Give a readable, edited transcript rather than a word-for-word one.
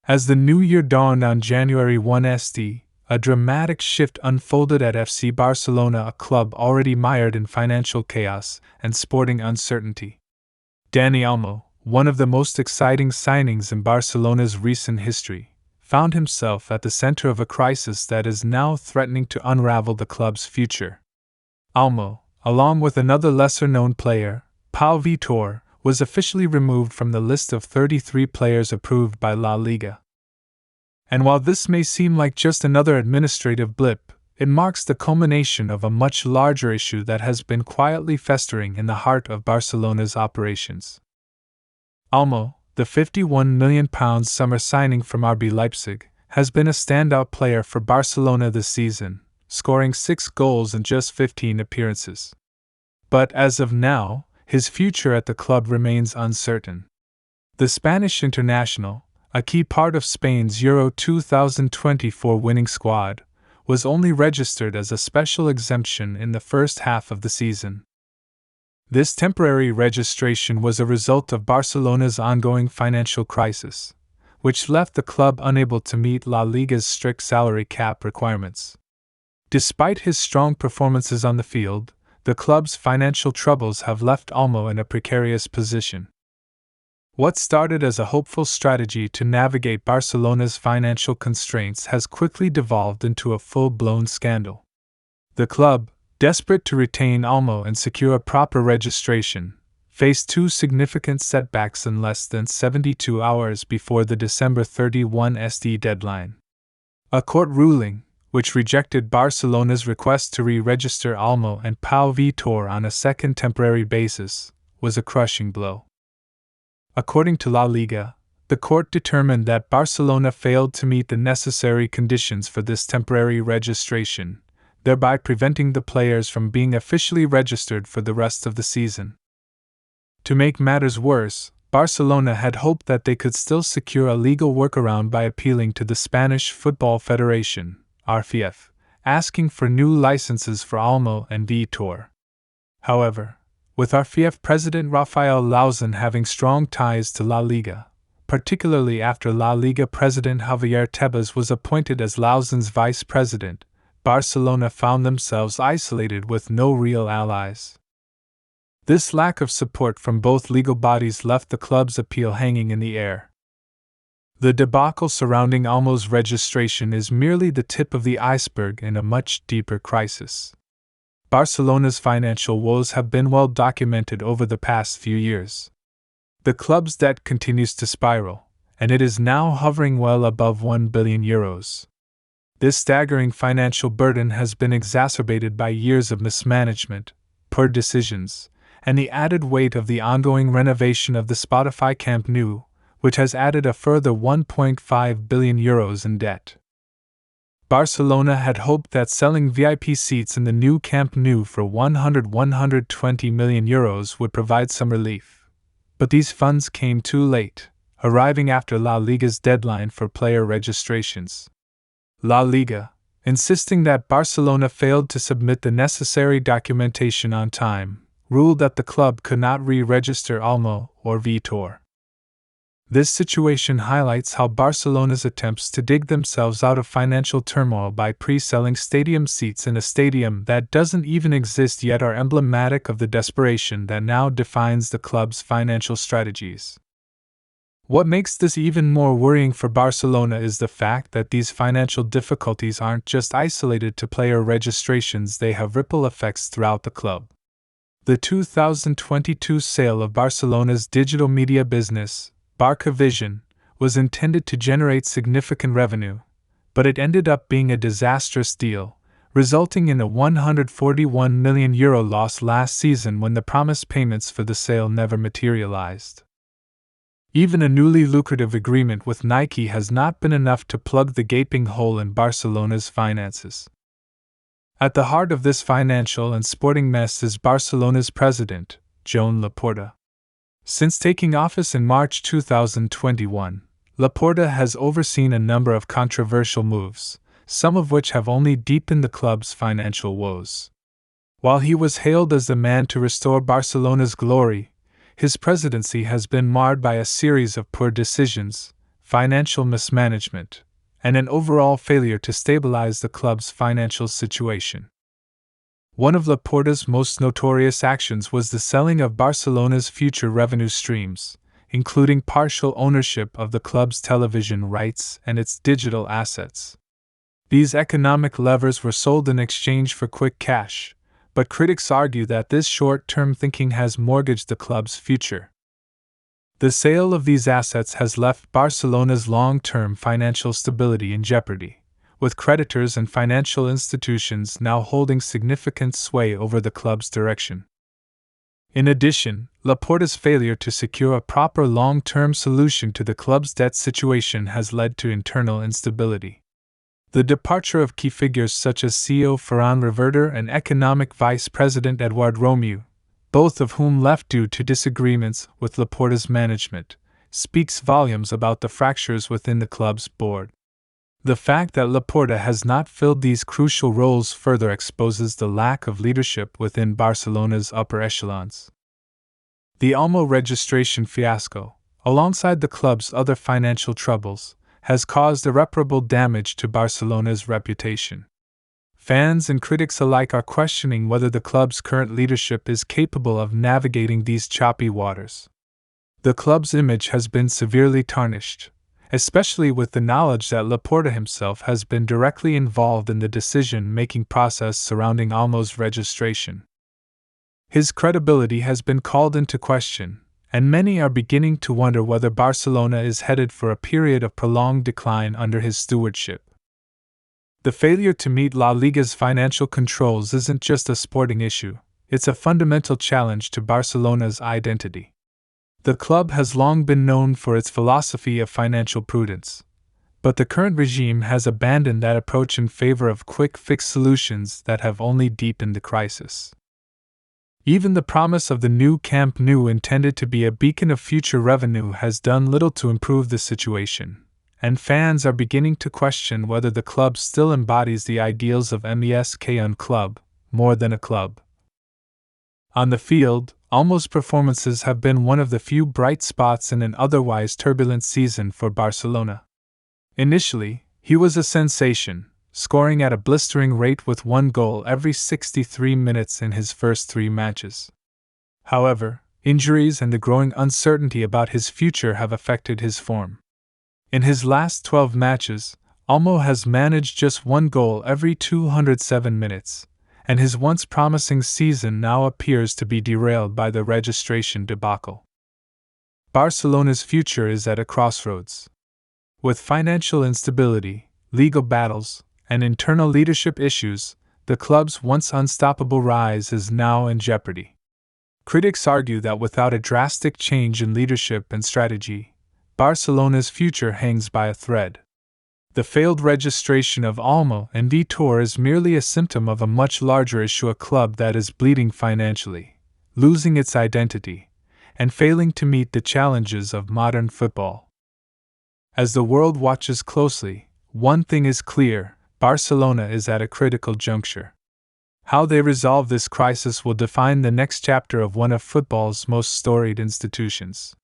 As the new year dawned on January 1st, a dramatic shift unfolded at FC Barcelona, a club already mired in financial chaos and sporting uncertainty. Dani Olmo, one of the most exciting signings in Barcelona's recent history, found himself at the center of a crisis that is now threatening to unravel the club's future. Olmo, along with another lesser-known player, Pau Vitor, was officially removed from the list of 33 players approved by La Liga. And while this may seem like just another administrative blip, it marks the culmination of a much larger issue that has been quietly festering in the heart of Barcelona's operations. Olmo, the £51 million summer signing from RB Leipzig, has been a standout player for Barcelona this season, scoring 6 goals in just 15 appearances. But as of now, his future at the club remains uncertain. The Spanish international, a key part of Spain's Euro 2024 winning squad, was only registered as a special exemption in the first half of the season. This temporary registration was a result of Barcelona's ongoing financial crisis, which left the club unable to meet La Liga's strict salary cap requirements. Despite his strong performances on the field, the club's financial troubles have left Olmo in a precarious position. What started as a hopeful strategy to navigate Barcelona's financial constraints has quickly devolved into a full-blown scandal. The club, desperate to retain Olmo and secure a proper registration, faced 2 significant setbacks in less than 72 hours before the December 31 deadline. A court ruling, which rejected Barcelona's request to re-register Olmo and Pau Vitor on a second temporary basis, was a crushing blow. According to La Liga, the court determined that Barcelona failed to meet the necessary conditions for this temporary registration, thereby preventing the players from being officially registered for the rest of the season. To make matters worse, Barcelona had hoped that they could still secure a legal workaround by appealing to the Spanish Football Federation, RFF, asking for new licenses for Olmo and Vitor. However, with RFF President Rafael Lauzon having strong ties to La Liga, particularly after La Liga President Javier Tebas was appointed as Lauzon's vice president, Barcelona found themselves isolated with no real allies. This lack of support from both legal bodies left the club's appeal hanging in the air. The debacle surrounding Olmo's registration is merely the tip of the iceberg in a much deeper crisis. Barcelona's financial woes have been well documented over the past few years. The club's debt continues to spiral, and it is now hovering well above €1 billion. This staggering financial burden has been exacerbated by years of mismanagement, poor decisions, and the added weight of the ongoing renovation of the Spotify Camp Nou, which has added a further €1.5 billion in debt. Barcelona had hoped that selling VIP seats in the new Camp Nou for €120 million would provide some relief. But these funds came too late, arriving after La Liga's deadline for player registrations. La Liga, insisting that Barcelona failed to submit the necessary documentation on time, ruled that the club could not re-register Olmo or Vitor. This situation highlights how Barcelona's attempts to dig themselves out of financial turmoil by pre-selling stadium seats in a stadium that doesn't even exist yet are emblematic of the desperation that now defines the club's financial strategies. What makes this even more worrying for Barcelona is the fact that these financial difficulties aren't just isolated to player registrations, they have ripple effects throughout the club. The 2022 sale of Barcelona's digital media business, Barca Vision, was intended to generate significant revenue, but it ended up being a disastrous deal, resulting in a €141 million loss last season when the promised payments for the sale never materialized. Even a newly lucrative agreement with Nike has not been enough to plug the gaping hole in Barcelona's finances. At the heart of this financial and sporting mess is Barcelona's president, Joan Laporta. Since taking office in March 2021, Laporta has overseen a number of controversial moves, some of which have only deepened the club's financial woes. While he was hailed as the man to restore Barcelona's glory, his presidency has been marred by a series of poor decisions, financial mismanagement, and an overall failure to stabilize the club's financial situation. One of Laporta's most notorious actions was the selling of Barcelona's future revenue streams, including partial ownership of the club's television rights and its digital assets. These economic levers were sold in exchange for quick cash, but critics argue that this short-term thinking has mortgaged the club's future. The sale of these assets has left Barcelona's long-term financial stability in jeopardy, with creditors and financial institutions now holding significant sway over the club's direction. In addition, Laporta's failure to secure a proper long-term solution to the club's debt situation has led to internal instability. The departure of key figures such as CEO Ferran Reverter and Economic Vice President Eduard Romeu, both of whom left due to disagreements with Laporta's management, speaks volumes about the fractures within the club's board. The fact that Laporta has not filled these crucial roles further exposes the lack of leadership within Barcelona's upper echelons. The Olmo registration fiasco, alongside the club's other financial troubles, has caused irreparable damage to Barcelona's reputation. Fans and critics alike are questioning whether the club's current leadership is capable of navigating these choppy waters. The club's image has been severely tarnished, especially with the knowledge that Laporta himself has been directly involved in the decision-making process surrounding Olmo's registration. His credibility has been called into question, and many are beginning to wonder whether Barcelona is headed for a period of prolonged decline under his stewardship. The failure to meet La Liga's financial controls isn't just a sporting issue, it's a fundamental challenge to Barcelona's identity. The club has long been known for its philosophy of financial prudence, but the current regime has abandoned that approach in favor of quick-fix solutions that have only deepened the crisis. Even the promise of the new Camp Nou, intended to be a beacon of future revenue, has done little to improve the situation, and fans are beginning to question whether the club still embodies the ideals of MESK, un club, more than a club. On the field, Olmo's performances have been one of the few bright spots in an otherwise turbulent season for Barcelona. Initially, he was a sensation, scoring at a blistering rate with 1 goal every 63 minutes in his first 3 matches. However, injuries and the growing uncertainty about his future have affected his form. In his last 12 matches, Olmo has managed just 1 goal every 207 minutes, and his once promising season now appears to be derailed by the registration debacle. Barcelona's future is at a crossroads. With financial instability, legal battles, and internal leadership issues, the club's once unstoppable rise is now in jeopardy. Critics argue that without a drastic change in leadership and strategy, Barcelona's future hangs by a thread. The failed registration of Olmo and Vitor is merely a symptom of a much larger issue: a club that is bleeding financially, losing its identity, and failing to meet the challenges of modern football. As the world watches closely, one thing is clear: Barcelona is at a critical juncture. How they resolve this crisis will define the next chapter of one of football's most storied institutions.